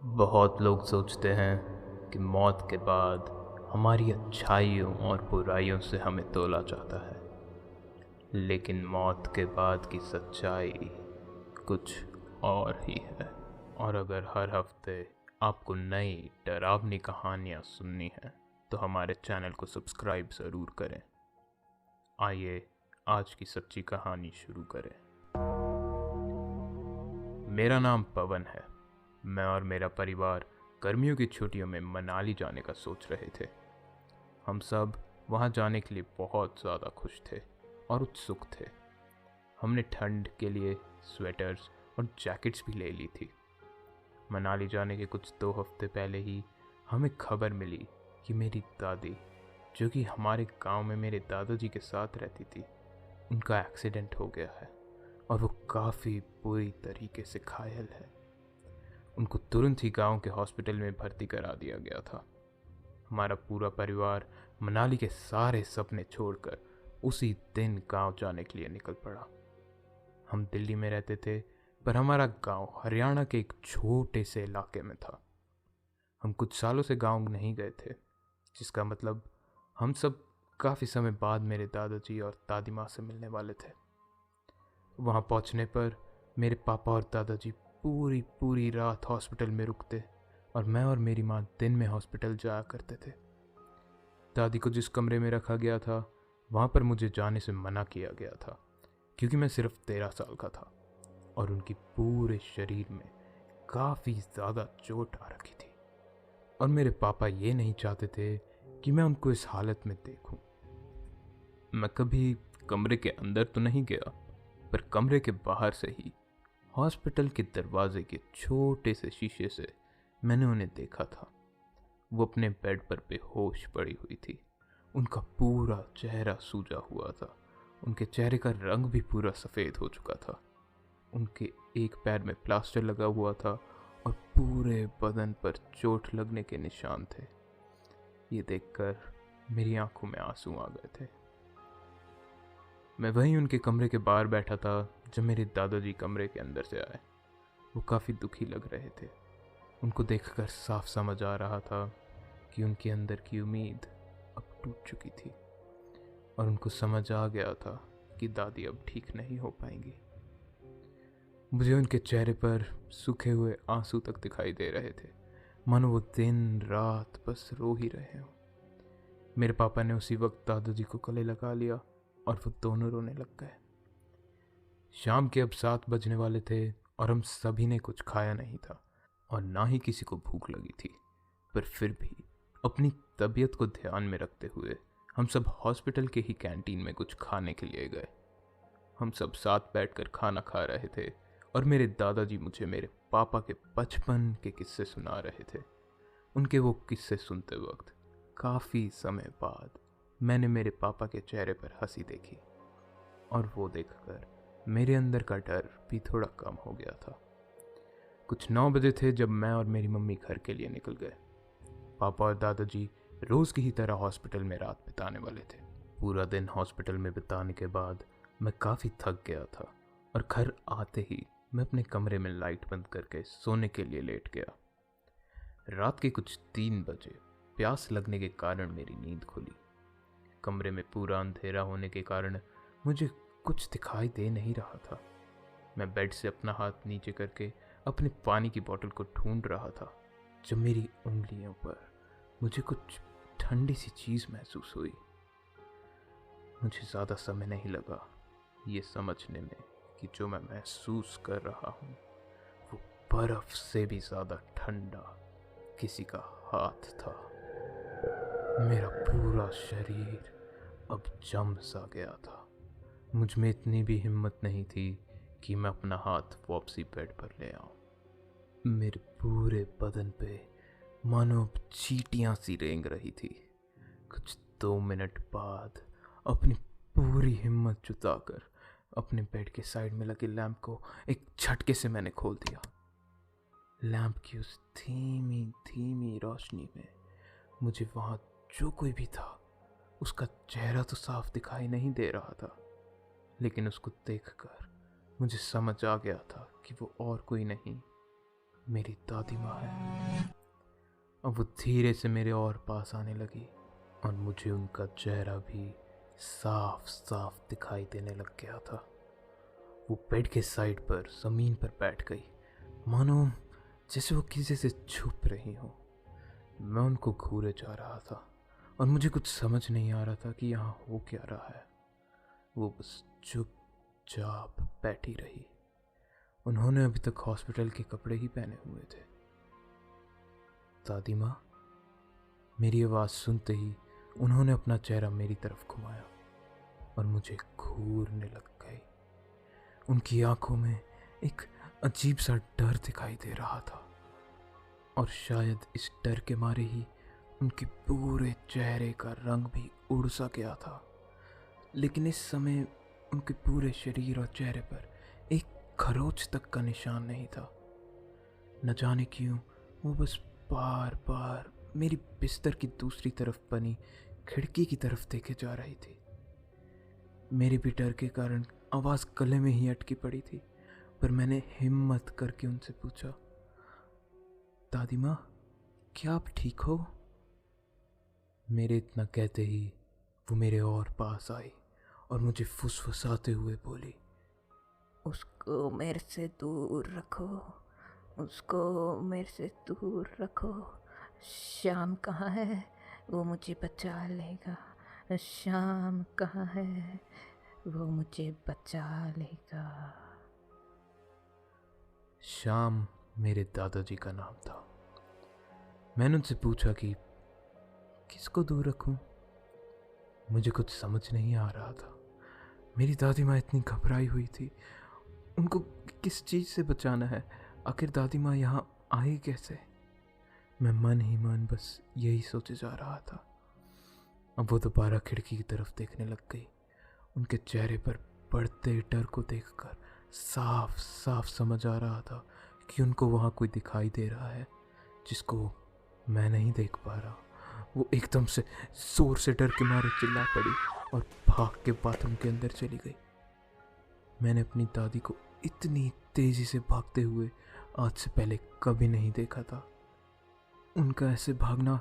बहुत लोग सोचते हैं कि मौत के बाद हमारी अच्छाइयों और बुराइयों से हमें तोला जाता है, लेकिन मौत के बाद की सच्चाई कुछ और ही है। और अगर हर हफ्ते आपको नई डरावनी कहानियाँ सुननी है तो हमारे चैनल को सब्सक्राइब ज़रूर करें। आइए आज की सच्ची कहानी शुरू करें। मेरा नाम पवन है। मैं और मेरा परिवार गर्मियों की छुट्टियों में मनाली जाने का सोच रहे थे। हम सब वहाँ जाने के लिए बहुत ज़्यादा खुश थे और उत्सुक थे। हमने ठंड के लिए स्वेटर्स और जैकेट्स भी ले ली थी। मनाली जाने के कुछ 2 हफ्ते पहले ही हमें खबर मिली कि मेरी दादी, जो कि हमारे गांव में मेरे दादाजी के साथ रहती थी, उनका एक्सीडेंट हो गया है और वो काफ़ी बुरी तरीके से घायल है। उनको तुरंत ही गांव के हॉस्पिटल में भर्ती करा दिया गया था। हमारा पूरा परिवार मनाली के सारे सपने छोड़कर उसी दिन गांव जाने के लिए निकल पड़ा। हम दिल्ली में रहते थे, पर हमारा गांव हरियाणा के एक छोटे से इलाके में था। हम कुछ सालों से गांव नहीं गए थे, जिसका मतलब हम सब काफ़ी समय बाद मेरे दादाजी और दादी माँ से मिलने वाले थे। वहाँ पहुँचने पर मेरे पापा और दादाजी पूरी पूरी रात हॉस्पिटल में रुकते और मैं और मेरी माँ दिन में हॉस्पिटल जाया करते थे। दादी को जिस कमरे में रखा गया था वहाँ पर मुझे जाने से मना किया गया था, क्योंकि मैं सिर्फ 13 साल का था और उनकी पूरे शरीर में काफ़ी ज़्यादा चोट आ रखी थी और मेरे पापा ये नहीं चाहते थे कि मैं उनको इस हालत में देखूं। मैं कभी कमरे के अंदर तो नहीं गया, पर कमरे के बाहर से ही हॉस्पिटल के दरवाजे के छोटे से शीशे से मैंने उन्हें देखा था। वो अपने बेड पर बेहोश पड़ी हुई थी। उनका पूरा चेहरा सूजा हुआ था। उनके चेहरे का रंग भी पूरा सफ़ेद हो चुका था। उनके एक पैर में प्लास्टर लगा हुआ था और पूरे बदन पर चोट लगने के निशान थे। ये देखकर मेरी आंखों में आंसू आ गए थे। मैं वहीं उनके कमरे के बाहर बैठा था जब मेरे दादाजी कमरे के अंदर से आए। वो काफ़ी दुखी लग रहे थे। उनको देखकर साफ समझ आ रहा था कि उनके अंदर की उम्मीद अब टूट चुकी थी और उनको समझ आ गया था कि दादी अब ठीक नहीं हो पाएंगी। मुझे उनके चेहरे पर सूखे हुए आंसू तक दिखाई दे रहे थे, मानो वो दिन रात बस रो ही रहे हों। मेरे पापा ने उसी वक्त दादाजी को गले लगा लिया और वो दोनों रोने लग गए। शाम के अब 7 बजने वाले थे और हम सभी ने कुछ खाया नहीं था और ना ही किसी को भूख लगी थी, पर फिर भी अपनी तबीयत को ध्यान में रखते हुए हम सब हॉस्पिटल के ही कैंटीन में कुछ खाने के लिए गए। हम सब साथ बैठकर खाना खा रहे थे और मेरे दादाजी मुझे मेरे पापा के बचपन के किस्से सुना रहे थे। उनके वो किस्से सुनते वक्त काफ़ी समय बाद मैंने मेरे पापा के चेहरे पर हंसी देखी और वो देखकर मेरे अंदर का डर भी थोड़ा कम हो गया था। कुछ 9 बजे थे जब मैं और मेरी मम्मी घर के लिए निकल गए। पापा और दादाजी रोज़ की ही तरह हॉस्पिटल में रात बिताने वाले थे। पूरा दिन हॉस्पिटल में बिताने के बाद मैं काफ़ी थक गया था और घर आते ही मैं अपने कमरे में लाइट बंद करके सोने के लिए लेट गया। रात के कुछ 3 बजे प्यास लगने के कारण मेरी नींद खुली। कमरे में पूरा अंधेरा होने के कारण मुझे कुछ दिखाई दे नहीं रहा था। मैं बेड से अपना हाथ नीचे करके अपने पानी की बोतल को ढूंढ रहा था जब मेरी उंगलियों पर मुझे कुछ ठंडी सी चीज़ महसूस हुई। मुझे ज़्यादा समय नहीं लगा ये समझने में कि जो मैं महसूस कर रहा हूँ वो बर्फ से भी ज़्यादा ठंडा किसी का हाथ था। मेरा पूरा शरीर अब जम सा गया था। मुझ में इतनी भी हिम्मत नहीं थी कि मैं अपना हाथ वापसी बेड पर ले आऊं। मेरे पूरे बदन पे मानो अब चींटियां सी रेंग रही थी। कुछ 2 मिनट बाद अपनी पूरी हिम्मत जुटाकर अपने बेड के साइड में लगे लैंप को एक झटके से मैंने खोल दिया। लैंप की उस धीमी धीमी रोशनी में मुझे वहाँ जो कोई भी था उसका चेहरा तो साफ दिखाई नहीं दे रहा था, लेकिन उसको देखकर मुझे समझ आ गया था कि वो और कोई नहीं मेरी दादी माँ है। अब वो धीरे से मेरे और पास आने लगी और मुझे उनका चेहरा भी साफ साफ दिखाई देने लग गया था। वो बेड के साइड पर जमीन पर बैठ गई, मानो जैसे वो किसी से छुप रही हो। मैं उनको घूरे जा रहा था और मुझे कुछ समझ नहीं आ रहा था कि यहाँ हो क्या रहा है। वो बस चुपचाप बैठी रही। उन्होंने अभी तक हॉस्पिटल के कपड़े ही पहने हुए थे। दादी माँ, मेरी आवाज़ सुनते ही उन्होंने अपना चेहरा मेरी तरफ घुमाया और मुझे घूरने लग गई। उनकी आंखों में एक अजीब सा डर दिखाई दे रहा था और शायद इस डर के मारे ही उनके पूरे चेहरे का रंग भी उड़ सा गया था। लेकिन इस समय उनके पूरे शरीर और चेहरे पर एक खरोच तक का निशान नहीं था। न जाने क्यों वो बस बार बार मेरी बिस्तर की दूसरी तरफ बनी खिड़की की तरफ देखे जा रही थी। मेरे भी डर के कारण आवाज़ गले में ही अटकी पड़ी थी, पर मैंने हिम्मत करके उनसे पूछा, दादी माँ, क्या आप ठीक हो? मेरे इतना कहते ही वो मेरे और पास आई और मुझे फुसफुसाते हुए बोली, उसको मेरे से दूर रखो, उसको मेरे से दूर रखो। श्याम कहाँ है? वो मुझे बचा लेगा। श्याम कहाँ है? वो मुझे बचा लेगा। श्याम मेरे दादाजी का नाम था। मैंने उनसे पूछा कि किसको दूर रखूं? मुझे कुछ समझ नहीं आ रहा था। मेरी दादी माँ इतनी घबराई हुई थी, उनको किस चीज़ से बचाना है? आखिर दादी माँ यहाँ आई कैसे? मैं मन ही मन बस यही सोचे जा रहा था। अब वो दोबारा खिड़की की तरफ देखने लग गई। उनके चेहरे पर बढ़ते डर को देखकर साफ साफ समझ आ रहा था कि उनको वहाँ कोई दिखाई दे रहा है जिसको मैं नहीं देख पा रहा। वो एकदम से जोर से डर के मारे चिल्ला पड़ी और भाग के बाथरूम के अंदर चली गई। मैंने अपनी दादी को इतनी तेजी से भागते हुए आज से पहले कभी नहीं देखा था। उनका ऐसे भागना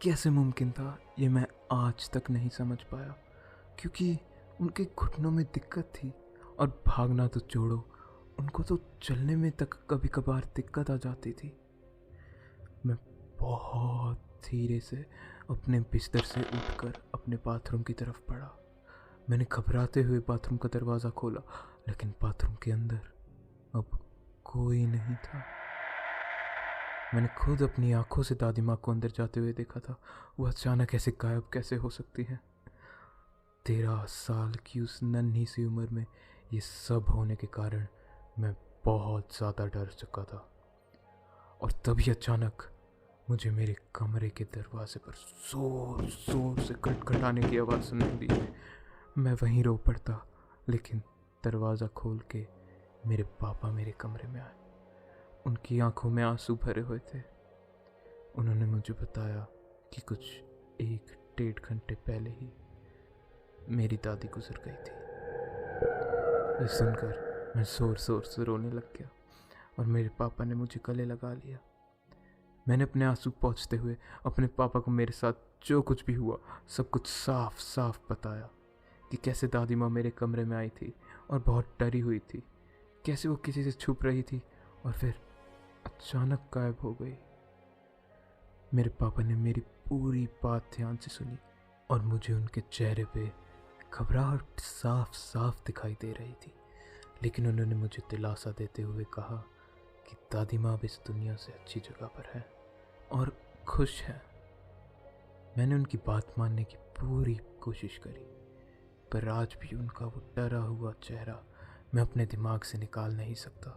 कैसे मुमकिन था, ये मैं आज तक नहीं समझ पाया, क्योंकि उनके घुटनों में दिक्कत थी और भागना तो छोड़ो, उनको तो चलने में तक कभी कभार दिक्कत आ जाती थी। मैं बहुत धीरे से अपने बिस्तर से उठकर अपने बाथरूम की तरफ बढ़ा। मैंने घबराते हुए बाथरूम का दरवाज़ा खोला, लेकिन बाथरूम के अंदर अब कोई नहीं था। मैंने खुद अपनी आंखों से दादी माँ को अंदर जाते हुए देखा था। वो अचानक ऐसे गायब कैसे हो सकती है? 13 साल की उस नन्ही सी उम्र में ये सब होने के कारण मैं बहुत ज़्यादा डर चुका था। और तभी अचानक मुझे मेरे कमरे के दरवाजे पर जोर जोर से खटखटाने की आवाज़ सुनाई दी। मैं वहीं रो पड़ता, लेकिन दरवाज़ा खोल के मेरे पापा मेरे कमरे में आए। उनकी आंखों में आंसू भरे हुए थे। उन्होंने मुझे बताया कि कुछ 1-1.5 घंटे पहले ही मेरी दादी गुजर गई थी। ये सुनकर मैं जोर जोर से रोने लग गया और मेरे पापा ने मुझे गले लगा लिया। मैंने अपने आंसू पोंछते हुए अपने पापा को मेरे साथ जो कुछ भी हुआ सब कुछ साफ साफ बताया कि कैसे दादी माँ मेरे कमरे में आई थी और बहुत डरी हुई थी, कैसे वो किसी से छुप रही थी और फिर अचानक गायब हो गई। मेरे पापा ने मेरी पूरी बात ध्यान से सुनी और मुझे उनके चेहरे पे घबराहट साफ साफ दिखाई दे रही थी, लेकिन उन्होंने मुझे दिलासा देते हुए कहा कि दादी माँ अब इस दुनिया से अच्छी जगह पर है और खुश है। मैंने उनकी बात मानने की पूरी कोशिश करी, पर आज भी उनका वो डरा हुआ चेहरा मैं अपने दिमाग से निकाल नहीं सकता।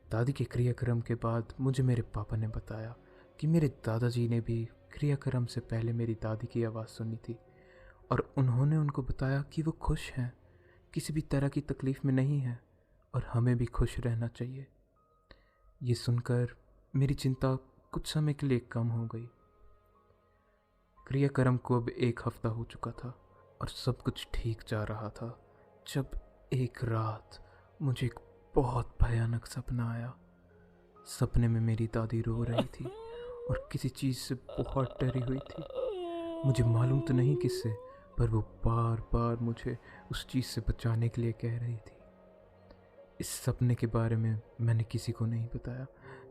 दादी के क्रियाक्रम के बाद मुझे मेरे पापा ने बताया कि मेरे दादाजी ने भी क्रियाक्रम से पहले मेरी दादी की आवाज़ सुनी थी और उन्होंने उनको बताया कि वो खुश हैं, किसी भी तरह की तकलीफ़ में नहीं है और हमें भी खुश रहना चाहिए। ये सुनकर मेरी चिंता कुछ समय के लिए कम हो गई। क्रियाक्रम को अब 1 हफ्ता हो चुका था और सब कुछ ठीक जा रहा था, जब एक रात मुझे एक बहुत भयानक सपना आया। सपने में मेरी दादी रो रही थी और किसी चीज़ से बहुत डरी हुई थी। मुझे मालूम तो नहीं किससे, पर वो बार बार मुझे उस चीज़ से बचाने के लिए कह रही थी। इस सपने के बारे में मैंने किसी को नहीं बताया,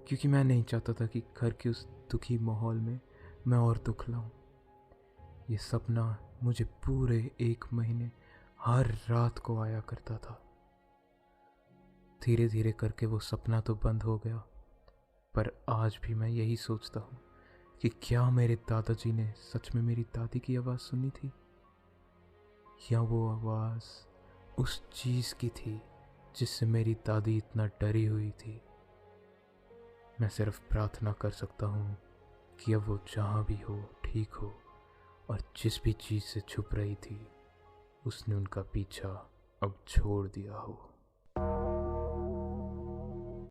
क्योंकि मैं नहीं चाहता था कि घर के उस दुखी माहौल में मैं और दुख लाऊं। ये सपना मुझे पूरे 1 महीने हर रात को आया करता था। धीरे धीरे करके वो सपना तो बंद हो गया, पर आज भी मैं यही सोचता हूँ कि क्या मेरे दादाजी ने सच में मेरी दादी की आवाज़ सुनी थी, या वो आवाज़ उस चीज़ की थी जिससे मेरी दादी इतना डरी हुई थी। मैं सिर्फ प्रार्थना कर सकता हूँ कि अब वो जहाँ भी हो ठीक हो, और जिस भी चीज़ से छुप रही थी उसने उनका पीछा अब छोड़ दिया हो।